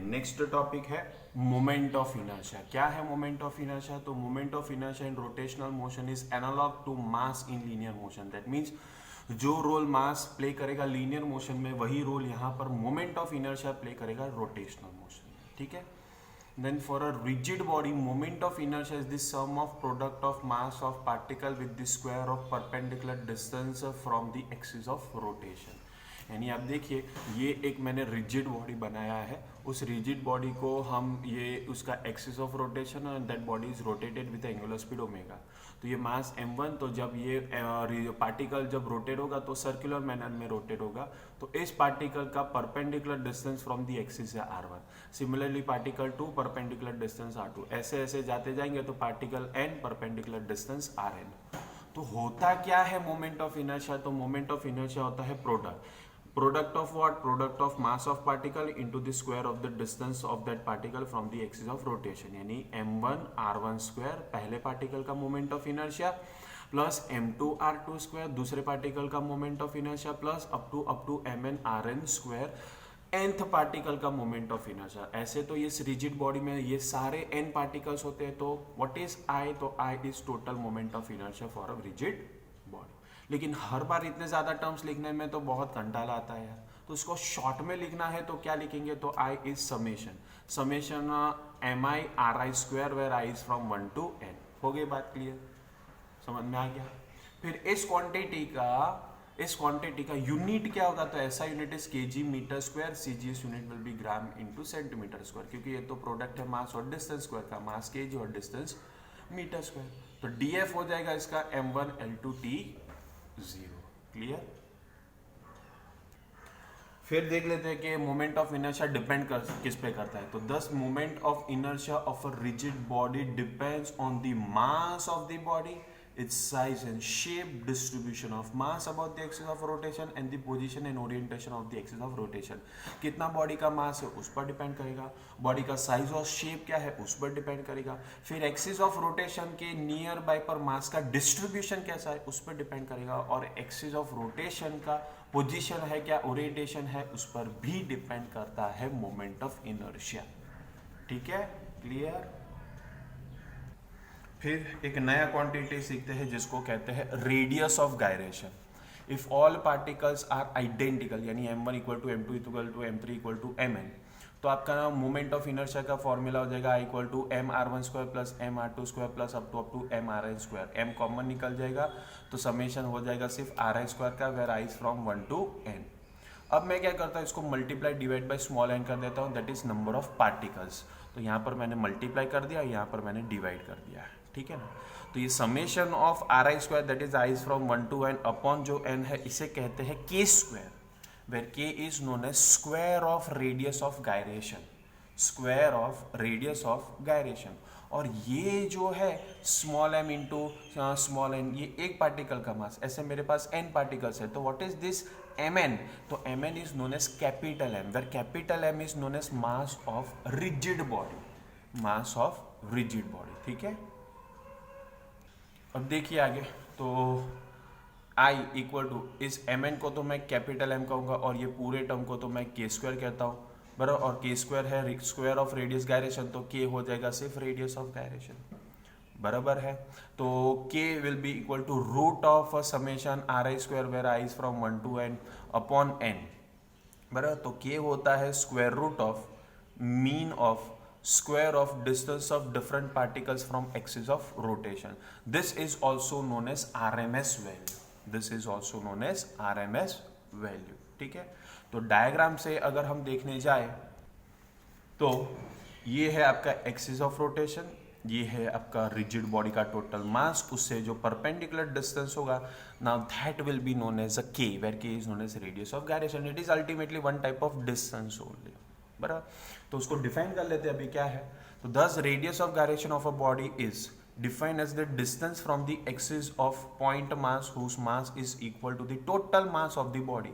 Next topic है moment of inertia. क्या है मोमेंट ऑफ इनर्शिया? तो moment of inertia in rotational motion is analog to mass in linear motion. That means जो role mass play करेगा linear motion में, वही role यहाँ पर मोमेंट ऑफ इनर्शिया प्ले करेगा रोटेशनल मोशन में। ठीक है। Then for a rigid body, moment of inertia is the sum of product of mass of particle with the square of perpendicular distance from the axis of rotation। यानी आप देखिए, ये एक मैंने रिजिड बॉडी बनाया है, उस रिजिड बॉडी को हम ये उसका axis of rotation and that body is rotated with angular speed omega. तो ये मास m1, तो जब ये पार्टिकल जब रोटेट होगा तो सर्कुलर मैनर में रोटेट होगा, तो इस पार्टिकल का perpendicular distance from the axis है r1। Similarly particle 2 perpendicular distance r2, ऐसे ऐसे जाते जाएंगे तो particle n perpendicular distance rn। तो होता क्या है मोमेंट ऑफ इनर्शिया? तो मोमेंट ऑफ इनर्शिया होता है product of what? Product of mass of particle into the square of the distance of that particle from the axis of rotation. यानी m1 r1 square पहले particle का moment of inertia plus m2 r2 square दूसरे particle का moment of inertia plus up to mn rn square nth particle का moment of inertia. ऐसे तो इस rigid body में ये सारे n पार्टिकल्स होते हैं, तो व्हाट इज I? तो I is total moment of inertia for a rigid body. लेकिन हर बार इतने ज्यादा टर्म्स लिखने में तो बहुत कंटाला आता है यार, तो इसको शॉर्ट में लिखना है तो क्या लिखेंगे? तो I is summation mi ri square where I is from 1 to n। हो गई बात क्लियर? समझ में आ गया? फिर इस क्वांटिटी का यूनिट क्या होगा? तो ऐसा unit is KG metre square, CGS unit will be gram into centimetre square, क्योंकि ये तो प्रोडक्ट है मास और डिस्टेंस स्क्वायर का, मास केजी और डिस्टेंस मीटर स्क्वायर। तो डीएफ हो जाएगा इसका m1 L2 T0। क्लियर? फिर देख लेते हैं कि मोमेंट ऑफ इनर्शिया डिपेंड किस पे करता है। तो दस moment of inertia of a rigid body depends on the mass of the body, its size and shape, distribution of mass about the axis of rotation and the position and orientation of the axis of rotation। कितना body का मास है उस पर depend करेगा, body का size और shape क्या है उस पर डिपेंड करेगा, फिर एक्सिस ऑफ रोटेशन के नियर बाय पर मास का डिस्ट्रीब्यूशन कैसा है उस पर डिपेंड करेगा, और एक्सिस ऑफ रोटेशन का पोजीशन है क्या, ओरिएंटेशन है, उस पर भी डिपेंड करता है मोमेंट ऑफ इनर्शिया। ठीक है? क्लियर? फिर एक नया क्वांटिटी सीखते हैं जिसको कहते हैं radius of gyration. If all particles are identical, यानी m1 equal to m2 equal to m3 equal to mn, तो आपका मोमेंट ऑफ इनर्शिया का फॉर्मूला हो जाएगा I equal to m r1 square plus m r2 square plus up to m rn square. m common निकल जाएगा तो summation हो जाएगा सिर्फ ri स्क्वायर का, where i is from 1 to n। अब मैं क्या करता हूँ, इसको multiply divide by small n कर देता हूँ, that is number of particles. तो यहाँ पर मैंने मल्टीप्लाई कर दिया, यहाँ पर मैंने डिवाइड कर दिया है। ठीक है ना? तो ये summation of R I square that is I is from 1 to n upon जो n है इसे कहते हैं k square, where k is known as square of radius of gyration, square of radius of gyration. और ये जो है small m into small n, ये एक पार्टिकल का मास, ऐसे मेरे पास n पार्टिकल्स है, तो व्हाट इज दिस mn? तो mn is known as capital M, where capital M is known as mass of rigid body, mass of rigid body. ठीक है? अब देखिए आगे, तो I इक्वल टू इस mn को तो मैं कैपिटल M कहूँगा और ये पूरे टर्म को तो मैं k स्क्वायर कहता हूँ, बराबर। और k स्क्वायर है स्क्वायर ऑफ रेडियस गायरेशन, तो k हो जाएगा सिर्फ रेडियस ऑफ गायरेशन, बराबर है। तो k will be equal to root of summation R I square where I is from 1 to n upon n, बराबर। तो k होता है square root of mean of square of distance of different particles from axis of rotation. This is also known as RMS value. This is also known as RMS value. ठीक है? तो diagram से अगर हम देखने जाए तो ये है आपका एक्सिस ऑफ रोटेशन, ये है आपका रिजिड बॉडी का टोटल मास, उससे जो परपेंडिकुलर डिस्टेंस होगा, now that will be known as a k, where k is known as radius of gyration. It is ultimately one type of distance only, बराबर। तो उसको डिफाइन कर लेते हैं अभी क्या है। तो this radius of gyration of a body is defined as the distance from the axis of point mass whose mass is equal to the total mass of the body.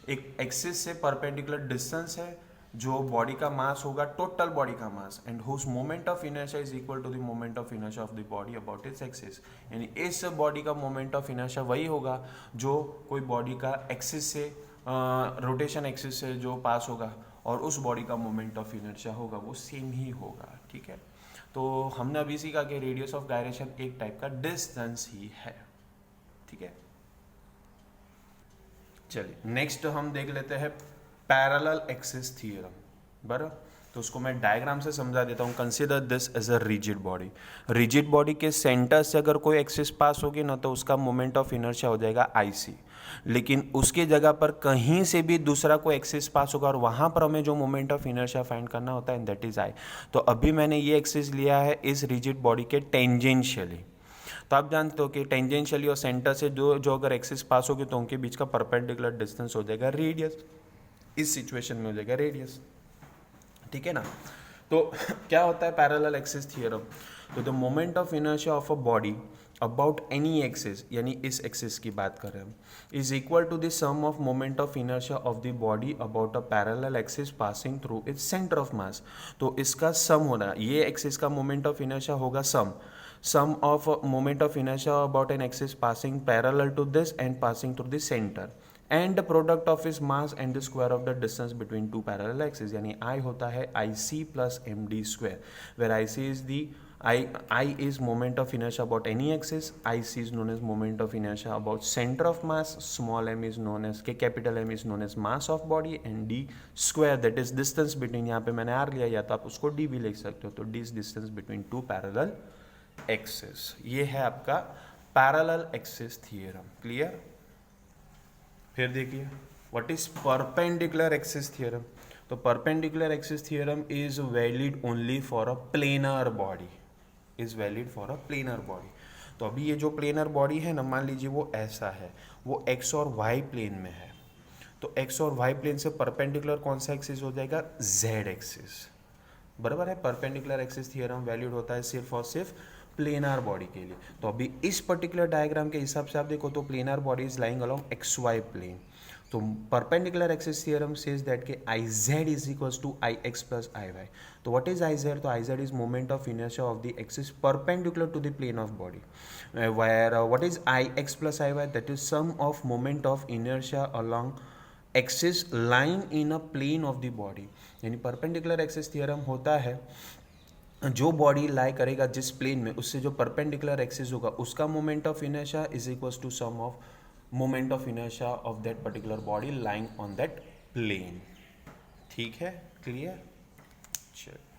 एक एक्सिस से perpendicular distance है जो body का mass होगा, total body का mass, and whose moment of inertia is equal to the moment of inertia of the body about its axis. यानी इस body का मोमेंट ऑफ इनर्शिया वही होगा जो कोई बॉडी का एक्सिस से रोटेशन एक्सिस से जो पास होगा, और उस बॉडी का मोमेंट ऑफ इनर्शिया होगा वो सेम ही होगा, ठीक है। तो हमने अभी सीखा कि रेडियस ऑफ गायरेशन एक टाइप का डिस्टेंस ही है, ठीक है। चलिए नेक्स्ट हम देख लेते हैं पैरेलल एक्सिस थ्योरम, बराबर। तो उसको मैं डायग्राम से समझा देता हूँ। Consider this as a rigid body. Rigid body के सेंटर से अगर कोई एक्सिस पास होगी ना तो उसका मोमेंट ऑफ इनर्शिया हो जाएगा IC, लेकिन उसके जगह पर कहीं से भी दूसरा कोई एक्सिस पास होगा और वहाँ पर हमें जो मोमेंट ऑफ इनर्शिया फाइंड करना होता है दैट इज I। तो अभी मैंने ये एक्सिस लिया है इस रिजिड बॉडी के टेंजेंशियली। तो आप जानते हो कि टेंजेंशियली और सेंटर से जो अगर एक्सिस पास होगी तो उनके बीच का परपेंडिकुलर डिस्टेंस हो जाएगा रेडियस। इस सिचुएशन में हो जाएगा रेडियस, ठीक है ना। तो क्या होता है पैरेलल एक्सिस थ्योरम? तो the moment of inertia of a body about any axis, यानी इस एक्सिस की बात कर रहे हैं, is equal to the sum of moment of inertia of the body about a parallel axis passing through its centre of mass. तो इसका सम होना, ये एक्सिस का मोमेंट ऑफ इनर्शिया होगा sum of moment of inertia about an axis passing parallel to this and passing through the centre and the product of its mass and the square of the distance between two parallel axes, यानी I होता है IC plus MD square, where IC is the I is moment of inertia about any axis, IC is known as moment of inertia about center of mass, small m is known as capital M is known as mass of body, and D square that is distance between, यहाँ पे मैंने R लिया या तो आप उसको D भी लिख सकते हो, तो D is distance between two parallel axes। ये है आपका parallel axis theorem, क्लियर। फिर देखिए what is perpendicular axis theorem. तो perpendicular axis theorem is valid only for a planar body, is valid for a planar body. तो अभी ये जो प्लेनर बॉडी है ना, मान लीजिए वो ऐसा है, वो एक्स और वाई प्लेन में है। तो एक्स और वाई प्लेन से परपेंडिकुलर कौन सा एक्सिस हो जाएगा? जेड एक्सिस, बराबर है। परपेंडिकुलर एक्सिस थ्योरम वैलिड होता है सिर्फ और सिर्फ प्लेनर बॉडी के लिए। तो अभी इस पर्टिकुलर डायग्राम के हिसाब से आप देखो तो planar body is lying along X Y plane. तो perpendicular axis theorem says that के IZ is equals to IX plus IY। तो व्हाट इज IZ? तो IZ is moment of inertia of the axis perpendicular to the plane of body, where what is IX plus IY? That is sum of moment of inertia along axis line in a plane of the body. यानी perpendicular axis theorem होता है जो body लाई करेगा जिस plane में, उससे जो perpendicular axis होगा उसका moment of inertia is equals to sum of moment of inertia of that particular body lying on that plane. ठीक है, क्लियर? चलो।